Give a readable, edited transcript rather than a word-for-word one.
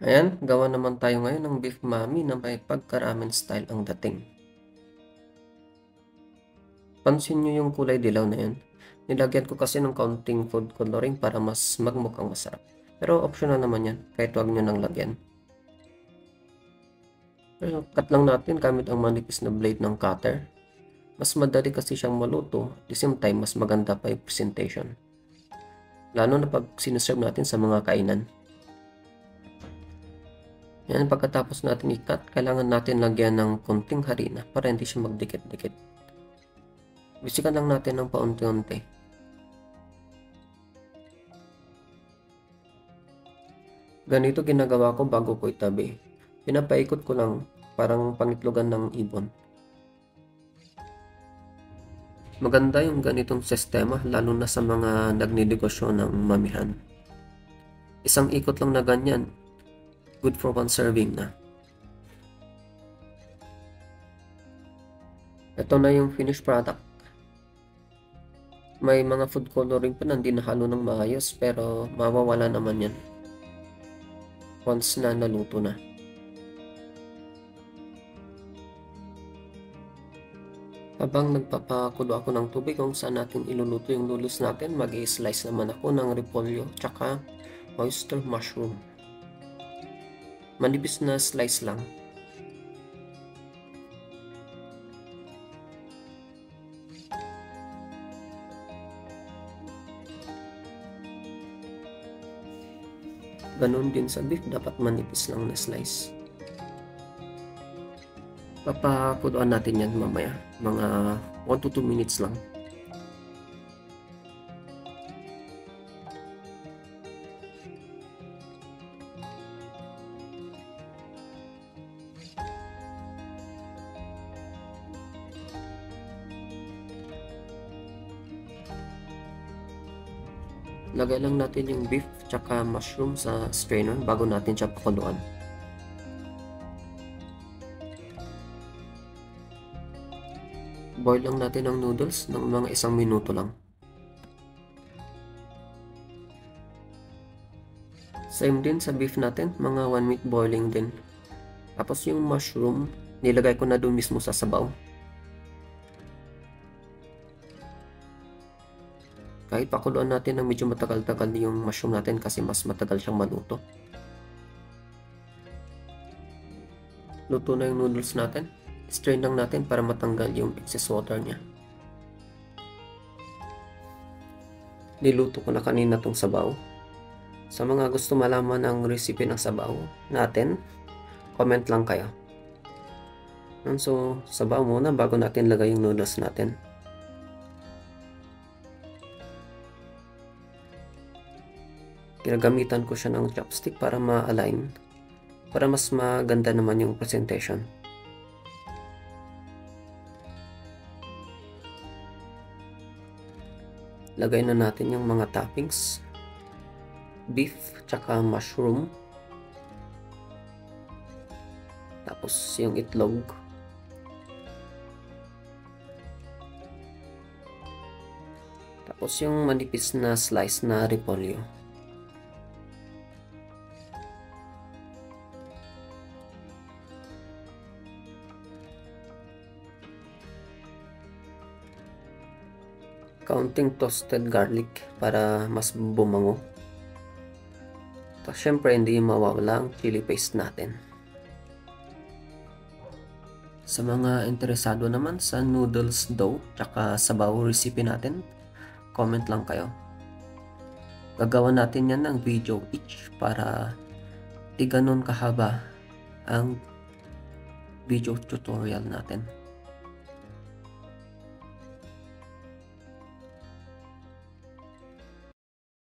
Ayan, gawa naman tayo ngayon ng beef mami na may pagka-ramen style ang dating. Pansin nyo yung kulay dilaw na yun? Nilagyan ko kasi ng kaunting food coloring para mas magmukhang masarap. Pero optional naman yan, kahit huwag nyo nang lagyan. Pero cut lang natin gamit ang manipis na blade ng cutter. Mas madali kasi siyang maluto, at the same time mas maganda pa yung presentation. Lalo na pag sinuserve natin sa mga kainan. Yan, pagkatapos natin i-cut, kailangan natin lagyan ng konting harina para hindi siya magdikit-dikit. Bisikan lang natin ng paunti-unti. Ganito ginagawa ko bago ko itabi. Pinapaikot ko lang, parang pangitlogan ng ibon. Maganda yung ganitong sistema lalo na sa mga nagnenegosyo ng mamihan. Isang ikot lang na ganyan, good for one serving na. Ito na yung finished product. May mga food coloring pa na hindi nahalo ng maayos pero mawawala naman yan once na naluto na. Habang nagpapakulo ako ng tubig kung saan natin iluluto yung noodles natin, mag-i-slice naman ako ng repolyo tsaka oyster mushroom. Manipis na slice lang. Ganon din sa beef, dapat manipis lang na slice. Papakuluan natin yan mamaya, mga 1 to 2 minutes lang. Lagay lang natin yung beef tsaka mushroom sa strainer bago natin siya pakuluan. Boil lang natin ang noodles ng mga 1 minuto lang. Same din sa beef natin, mga 1 minute boiling din. Tapos yung mushroom, nilagay ko na doon mismo sa sabaw. Kahit pakuluan natin ng medyo matagal-tagal yung mushroom natin kasi mas matagal siyang maluto. Luto na yung noodles natin. Strain lang natin para matanggal yung excess water niya. Niluto ko na kanina tong sabaw. Sa mga gusto malaman ang recipe ng sabaw natin, comment lang kayo. So, sabaw muna bago natin lagay yung noodles natin. Ginagamitan ko siya ng chopstick para ma-align, para mas maganda naman yung presentation. Lagay na natin yung mga toppings, beef tsaka mushroom, tapos yung itlog, tapos yung manipis na slice na repolyo. Kaunting toasted garlic para mas bumango. Tapos syempre hindi mawawala ang chili paste natin. Sa mga interesado naman sa noodles dough tsaka sabaw recipe natin, comment lang kayo. Gagawa natin yan ng video each para di ganun kahaba ang video tutorial natin.